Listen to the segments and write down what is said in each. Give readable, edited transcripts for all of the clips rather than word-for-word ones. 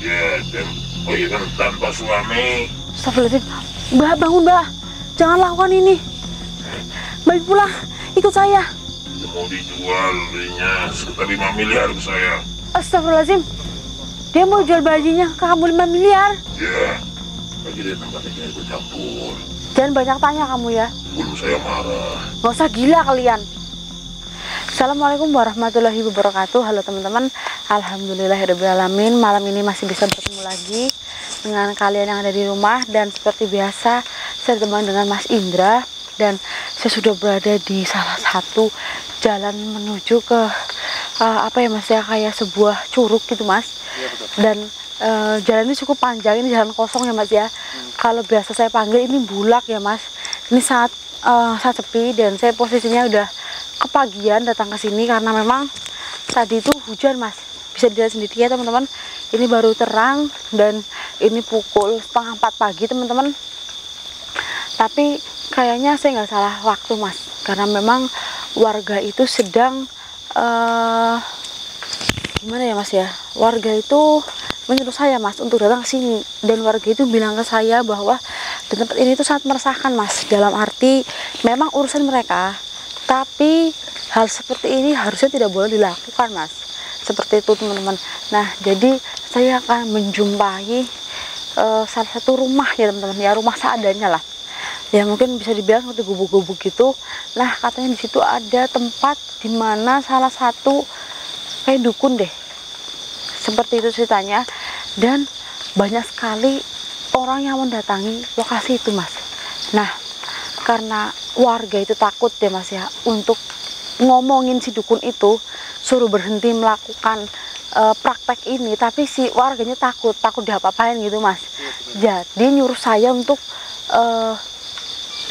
Ya, dan bayi kan tanpa suami. Astagfirullahaladzim. Mbak, bangun mbak. Jangan lakukan ini. Baik pulang, ikut saya. Ya, mau dijual belinya sekitar 5 miliar ke saya. Astagfirullahaladzim. Dia mau jual bayinya ke kamu 5 miliar. Ya, lagi di tempatnya itu campur. Jangan banyak tanya kamu ya. Belum saya marah. Gak usah gila kalian. Assalamualaikum warahmatullahi wabarakatuh. Halo teman-teman. Alhamdulillahirrahmanirrahim. Malam ini masih bisa bertemu lagi dengan kalian yang ada di rumah. Dan seperti biasa saya ditemani dengan Mas Indra. Dan saya sudah berada di salah satu jalan menuju ke apa ya mas ya, kayak sebuah curug gitu mas. Iya, betul. Dan jalan ini cukup panjang. Ini jalan kosong ya mas ya. Kalau biasa saya panggil ini bulak ya mas. Ini saat sepi dan saya posisinya udah kepagian datang ke sini karena memang tadi itu hujan mas. Bisa dilihat sendiri ya teman-teman. Ini baru terang dan ini pukul 3:30 pagi teman-teman. Tapi kayaknya saya nggak salah waktu mas, karena memang warga itu sedang gimana ya mas ya. Warga itu menyuruh saya mas untuk datang ke sini, dan warga itu bilang ke saya bahwa di tempat ini tuh sangat meresahkan mas, dalam arti memang urusan mereka, tapi hal seperti ini harusnya tidak boleh dilakukan mas, seperti itu teman-teman. Nah jadi saya akan menjumpai salah satu rumah ya teman-teman, ya rumah seadanya lah, ya mungkin bisa dibilang seperti gubuk-gubuk gitu. Nah katanya di situ ada tempat dimana salah satu kayak dukun deh, seperti itu ceritanya, dan banyak sekali orang yang mendatangi lokasi itu mas. Nah karena warga itu takut ya mas ya untuk ngomongin si dukun itu, suruh berhenti melakukan praktek ini, tapi si warganya takut diapa-apain gitu mas. Jadi nyuruh saya untuk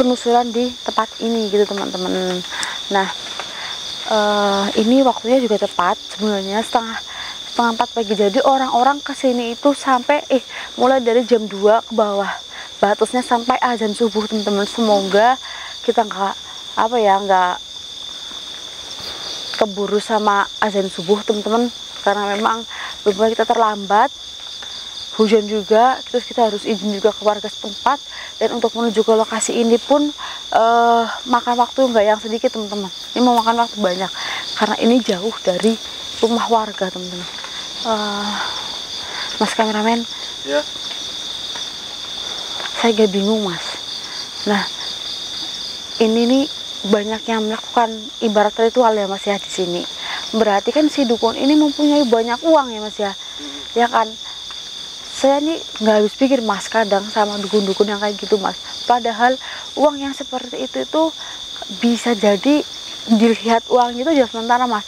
penelusuran di tempat ini gitu teman-teman. Nah ini waktunya juga tepat sebenarnya setengah 4 pagi. Jadi orang-orang kesini itu sampai mulai dari jam 2 ke bawah, batasnya sampai azan subuh teman-teman. Semoga kita nggak keburu sama azan subuh teman-teman, karena memang beberapa kita terlambat, hujan juga, terus kita harus izin juga ke warga setempat. Dan untuk menuju ke lokasi ini pun makan waktu nggak yang sedikit teman-teman. Ini mau makan waktu banyak karena ini jauh dari rumah warga teman-teman. Mas kameramen Ya. saya agak bingung mas. Nah ini nih banyak yang melakukan ibarat ritual ya mas ya di sini. Berarti kan si dukun ini mempunyai banyak uang ya mas ya. Ya kan, saya nih nggak habis pikir mas kadang sama dukun-dukun yang kayak gitu mas. Padahal uang yang seperti itu bisa jadi dilihat uangnya itu just sementara mas,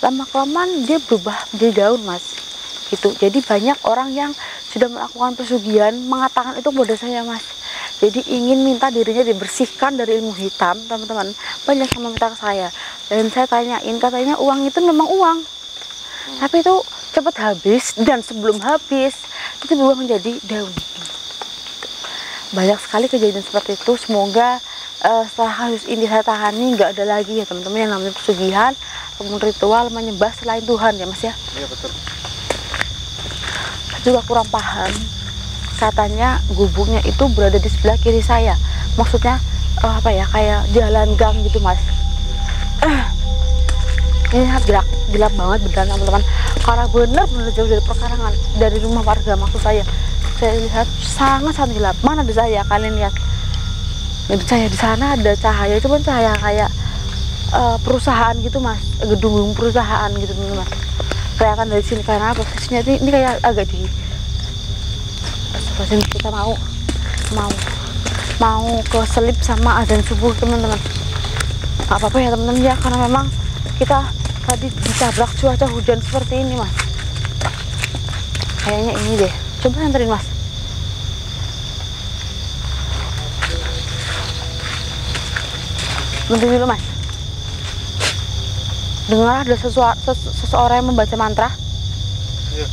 lama-kelamaan dia berubah menjadi daun mas gitu. Jadi banyak orang yang sudah melakukan pesugihan mengatakan itu kepada saya mas. Jadi ingin minta dirinya dibersihkan dari ilmu hitam teman-teman. Banyak yang meminta ke saya, dan saya tanyain, katanya uang itu memang uang, tapi itu cepat habis, dan sebelum habis itu berubah menjadi daun. Banyak sekali kejadian seperti itu. Semoga setelah kasus ini saya tangani nggak ada lagi ya teman-teman yang namanya pesugihan ataupun ritual menyembah selain Tuhan ya mas ya. Iya betul. Saya juga kurang paham, katanya gubuknya itu berada di sebelah kiri saya, maksudnya kayak jalan gang gitu mas. Ini gelap banget beneran teman-teman, karena bener-bener jauh dari perkarangan, dari rumah warga maksud saya. Saya lihat sangat gelap. Mana ada saya, kalian lihat. Jadi saya di sana ada cahaya, itu kan cahaya kayak perusahaan gitu mas, gedung perusahaan gitu teman-teman. Kelihatan dari sini karena posisinya ini kayak agak di seperti kita mau ke selip sama azan subuh teman-teman. Gak apa-apa ya teman-teman ya, karena memang kita tadi ditabrak cuaca hujan seperti ini mas. Kayaknya ini deh, coba anterin mas. Bentar dulu mas. Dengar ada seseorang yang membaca mantra. Iya.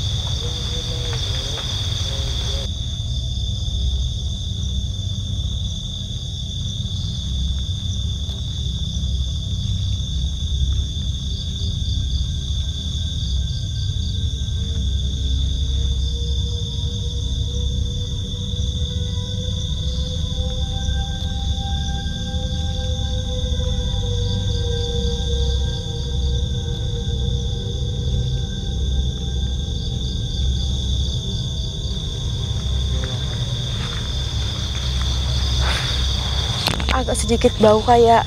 agak sedikit bau kayak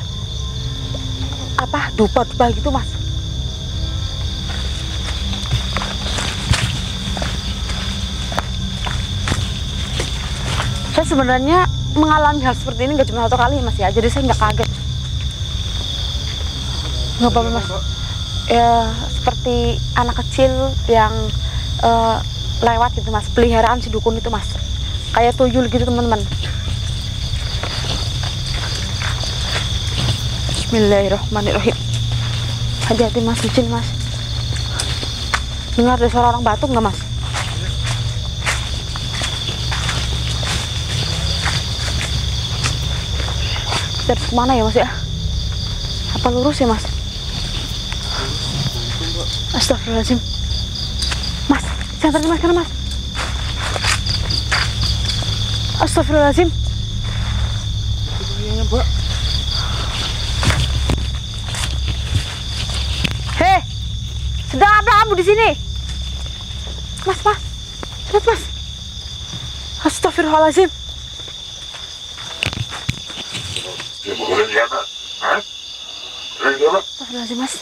apa, dupa-dupa gitu Mas. Saya sebenarnya mengalami hal seperti ini nggak cuma satu kali Mas ya, jadi saya nggak kaget. Nggak apa-apa Mas. Ya, seperti anak kecil yang lewat gitu Mas, peliharaan si dukun itu Mas, kayak tuyul gitu teman-teman. Bismillahirrahmanirrahim. Hati-hati Mas, licin Mas. Dengar ada suara orang batuk nggak Mas? Kita harus kemana ya Mas ya? Apa lurus ya Mas? Astagfirullahaladzim. Mas, jangan tarik Mas, karena Mas. Astagfirullahaladzim. Hei, sedang apa kamu di sini? Mas, Mas, lihat Mas. Astagfirullahaladzim. Astagfirullahaladzim Mas.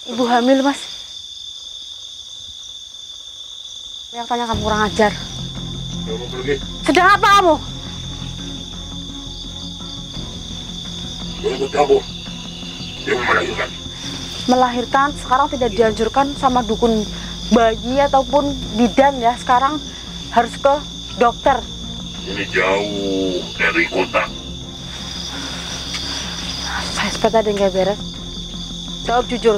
Ibu hamil Mas. Yang tanya kamu kurang ajar. Kamu pergi. Sedang apa kamu? Ikut campur. Dia melahirkan. Melahirkan sekarang tidak dianjurkan sama dukun bayi ataupun bidan ya. Sekarang harus ke dokter. Ini jauh dari kota. Saya seperti ada yang gak beres. Jawab jujur.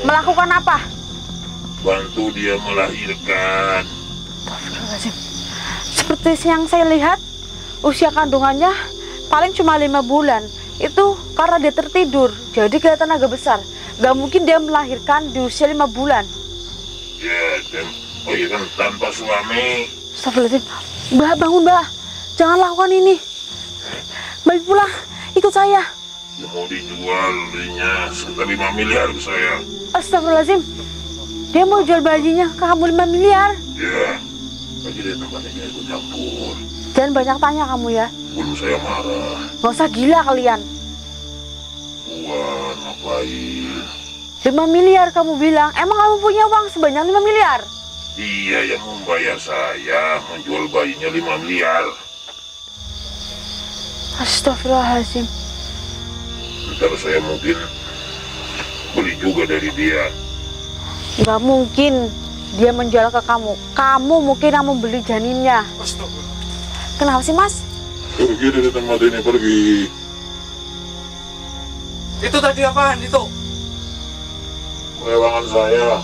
Melakukan apa? Bantu dia melahirkan. Astagfirullahaladzim. Seperti yang saya lihat, usia kandungannya paling cuma 5 bulan. Itu karena dia tertidur, jadi kelihatan agak besar. Gak mungkin dia melahirkan di usia 5 bulan. Ya, dan oh iya kan tanpa suami. Astagfirullahaladzim. Mbak, bangun Mbak. Jangan lakukan ini. Mbak pulang, ikut saya. Dia mau dijual belinya sekitar 5 miliar ke saya. Astagfirullahaladzim. Dia mau jual bayinya ke kamu 5 miliar. Ya, lagi dia tempatnya ikut campur. Jangan banyak tanya kamu ya. Belum saya marah. Gak usah gila kalian. Buat ngapain? 5 miliar kamu bilang. Emang kamu punya uang sebanyak 5 miliar? Dia yang membayar saya menjual bayinya 5 miliar. Astagfirullahaladzim. Ntar saya mungkin beli juga dari dia. Gak mungkin dia menjual ke kamu. Kamu mungkin yang membeli janinnya. Kenapa sih Mas? Pergi dari tempat ini, pergi. Itu tadi apaan itu? Lewangan saya.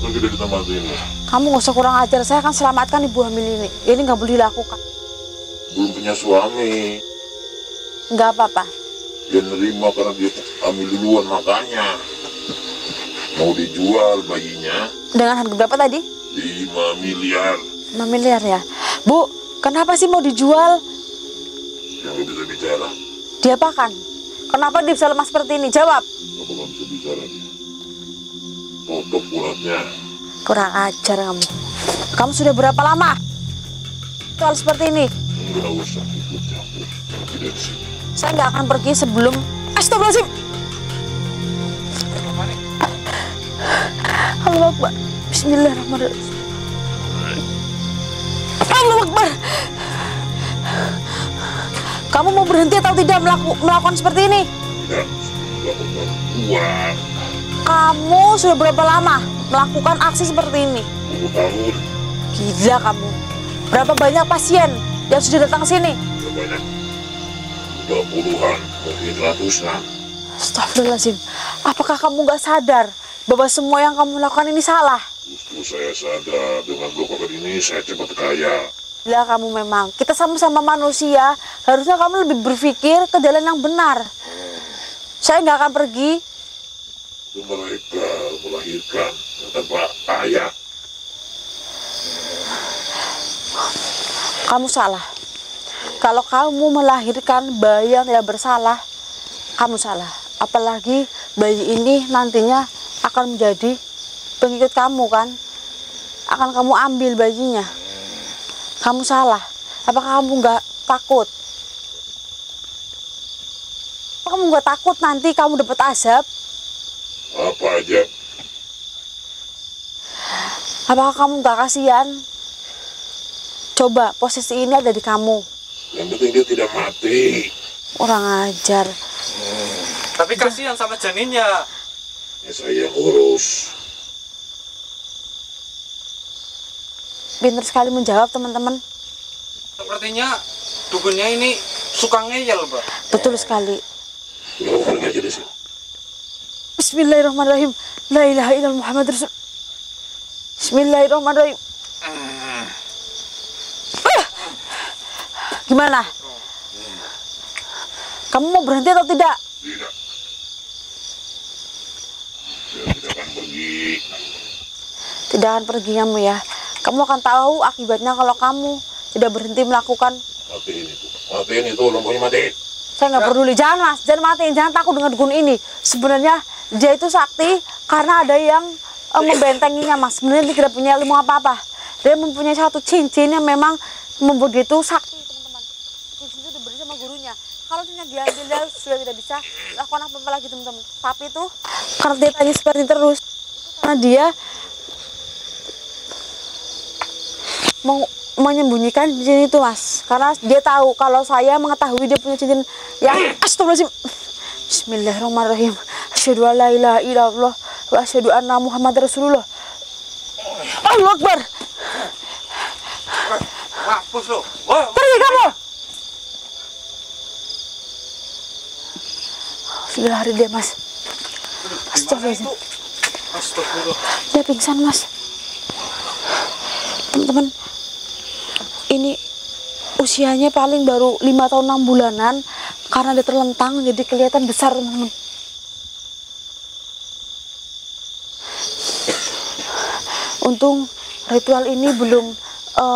Pergi dari tempat ini. Kamu gak usah kurang ajar. Saya akan selamatkan ibu hamil ini. Ini gak boleh dilakukan. Belum punya suami. Gak apa-apa. Dia nerima karena dia hamil duluan, makanya mau dijual bayinya. Dengan harga berapa tadi? 5 miliar. 5 miliar ya. Bu, kenapa sih mau dijual? Yang gak bisa bicara. Diapakan? Kenapa dia bisa lemah seperti ini? Jawab. Apa gak bisa bicara? Tutup uratnya. Kurang ajar kamu. Kamu sudah berapa lama soal seperti ini? Enggak usah ikut campur. Pergi dari sini. Saya nggak akan pergi sebelum... Astagfirullahaladzim. Allah Akbar. Bismillahirrahmanirrahim. Allah Akbar. Kamu mau berhenti atau tidak melakukan seperti ini? Tidak, sudah berbuat. Kamu sudah berapa lama melakukan aksi seperti ini? 10 tahun. Gila kamu. Berapa banyak pasien yang sudah datang ke sini? Sudah banyak. Sudah puluhan, mungkin ratusan. Astagfirullahaladzim. Apakah kamu nggak sadar bahwa semua yang kamu lakukan ini salah? Justru saya sadar dengan melakukan ini saya cepat kaya. Gila kamu memang. Kita sama-sama manusia. Harusnya kamu lebih berpikir ke jalan yang benar. Saya nggak akan pergi. Mereka melahirkan tanpa ayah. Kamu salah. Kalau kamu melahirkan bayi yang tidak bersalah, kamu salah. Apalagi bayi ini nantinya akan menjadi pengikut kamu kan. Akan kamu ambil bayinya. Kamu salah. Apakah kamu nggak takut? Apa kamu nggak takut nanti kamu dapat azab? Apa aja? Apakah kamu nggak kasihan? Coba posisi ini ada di kamu. Yang penting dia tidak mati. Orang ajar. Tapi kasihan sama janinnya. Ya saya yang urus. Pinter sekali menjawab teman-teman. Sepertinya dukunnya ini suka ngeyel, Mbak. Betul sekali. Udah pergi aja di sini. Bismillahirrahmanirrahim. La ilaha illallah Muhammad Rasul. Bismillahirrahmanirrahim. Gimana? Kamu mau berhenti atau tidak? Tidak. Saya tidak akan pergi. Tidak akan pergi kamu ya. Kamu akan tahu akibatnya kalau kamu tidak berhenti melakukan. Matiin itu. Matiin itu, lampunya matiin. Saya nggak peduli. Jangan mas, jangan matiin, jangan takut dengan dukun ini. Sebenarnya dia itu sakti karena ada yang membentenginya mas. Sebenarnya dia tidak punya ilmu apa-apa. Dia mempunyai satu cincin yang memang membuat dia itu sakti teman-teman. Cincin itu diberi sama gurunya. Kalau cincin diambil dia sudah tidak bisa lakukan apa-apa lagi teman-teman. Tapi itu karena dia tanya seperti terus, karena dia menyembunyikan cincin itu mas, karena dia tahu kalau saya mengetahui dia punya cincin yang astagfirullahaladzim. Bismillahirrahmanirrahim. Asyhadu an la ilaha illallah wa asyhadu anna Muhammad Rasulullah. Allahu Akbar. Mampus lo. Pergi kamu. Sudah hari dia mas. Astagfirullahaladzim. Astagfirullah. Dia pingsan mas. Teman-teman, ini usianya paling baru 5 tahun 6 bulanan karena dia terlentang jadi kelihatan besar teman-teman. Untung ritual ini belum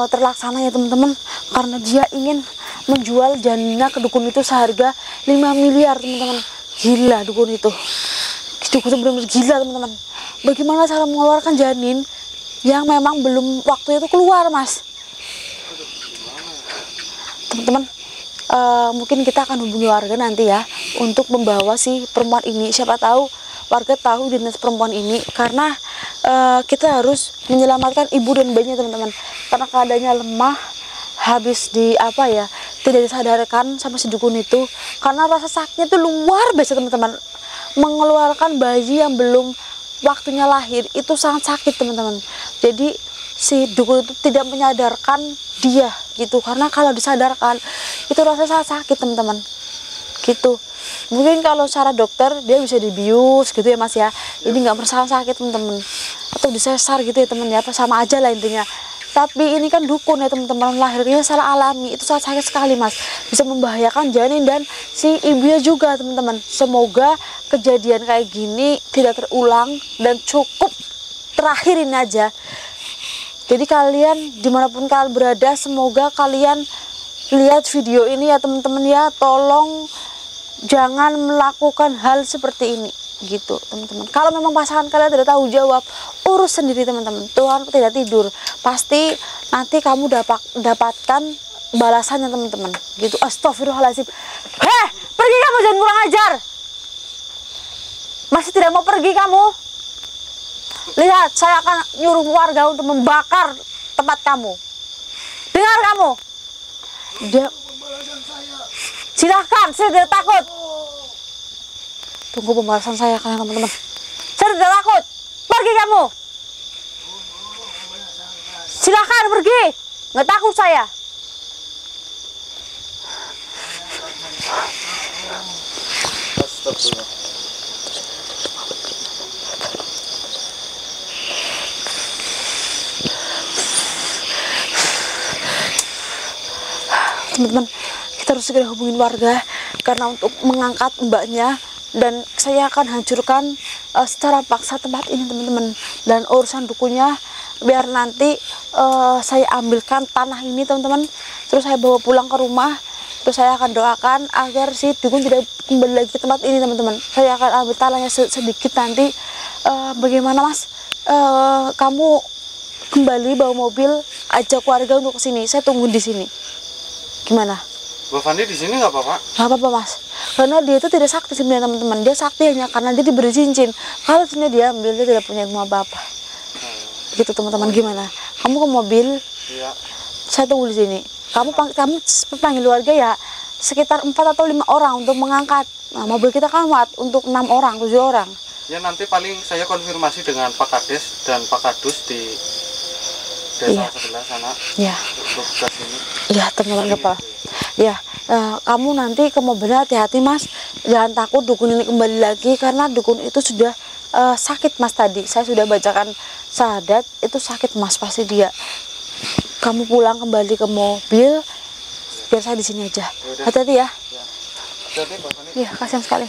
terlaksana ya teman-teman, karena dia ingin menjual janinnya ke dukun itu seharga 5 miliar teman-teman. Gila dukun itu. Dukun itu benar-benar gila teman-teman. Bagaimana cara mengeluarkan janin yang memang belum waktunya itu keluar mas. Teman-teman, mungkin kita akan hubungi warga nanti ya untuk membawa si perempuan ini. Siapa tahu warga tahu identitas perempuan ini, karena kita harus menyelamatkan ibu dan bayinya teman-teman, karena keadaannya lemah, habis tidak disadarkan sama si dukun itu, karena rasa sakitnya itu luar biasa teman-teman. Mengeluarkan bayi yang belum waktunya lahir itu sangat sakit teman-teman. Jadi si dukun itu tidak menyadarkan dia gitu, karena kalau disadarkan itu rasanya sangat sakit teman-teman gitu. Mungkin kalau secara dokter dia bisa dibius gitu ya mas ya, ini nggak merasa sakit teman-teman, atau disesar gitu ya teman ya, apa sama aja lah intinya. Tapi ini kan dukun ya teman-teman, lahirnya secara alami itu sangat sakit sekali mas, bisa membahayakan janin dan si ibunya juga teman-teman. Semoga kejadian kayak gini tidak terulang dan cukup terakhir ini aja. Jadi kalian dimanapun kalian berada, semoga kalian lihat video ini ya teman-teman ya. Tolong jangan melakukan hal seperti ini gitu teman-teman. Kalau memang pasangan kalian tidak tahu jawab, urus sendiri teman-teman. Tuhan tidak tidur, pasti nanti kamu dapatkan balasannya teman-teman gitu. Astagfirullahaladzim. Pergi kamu, jangan kurang ajar. Masih tidak mau pergi kamu? Lihat, saya akan nyuruh warga untuk membakar tempat kamu. Dengar kamu. Silahkan, saya tidak takut. Tunggu pembalasan saya kalian teman-teman. Saya tidak takut. Pergi kamu. Silahkan pergi. Nggak takut saya. Astagfirullah. Teman-teman, kita harus segera hubungin warga karena untuk mengangkat mbaknya, dan saya akan hancurkan secara paksa tempat ini teman-teman. Dan urusan dukunya biar nanti saya ambilkan tanah ini teman-teman, terus saya bawa pulang ke rumah, terus saya akan doakan agar si dukun tidak kembali lagi ke tempat ini teman-teman. Saya akan ambil tanahnya sedikit nanti. Bagaimana mas, kamu kembali bawa mobil ajak warga untuk kesini. Saya tunggu di sini. Gimana? Mbak Fandi di sini nggak apa-apa? Gak apa-apa mas, karena dia itu tidak sakti sebenarnya teman-teman. Dia sakti hanya karena dia diberi cincin. Kalau cincin dia ambil, dia tidak punya ilmu apa-apa. Gitu teman-teman. Gimana? Kamu ke mobil, Iya. saya tunggu di sini. Kamu panggil warga ya, sekitar 4 atau 5 orang untuk mengangkat. Nah, mobil kita kan muat untuk 6 orang, 7 orang. Ya nanti paling saya konfirmasi dengan Pak Kades dan Pak Kadus di desa Iya. sebelah sana Ya, untuk gas ini. ya teman-teman kepala. Ya, kamu nanti ke mobilnya hati-hati mas. Jangan takut dukun ini kembali lagi karena dukun itu sudah sakit mas tadi. Saya sudah bacakan syahadat, itu sakit mas pasti dia. Kamu pulang kembali ke mobil, biar saya di sini aja. Yaudah. Hati-hati ya. Jadi Mbak Fandi. Iya, kasihan sekali.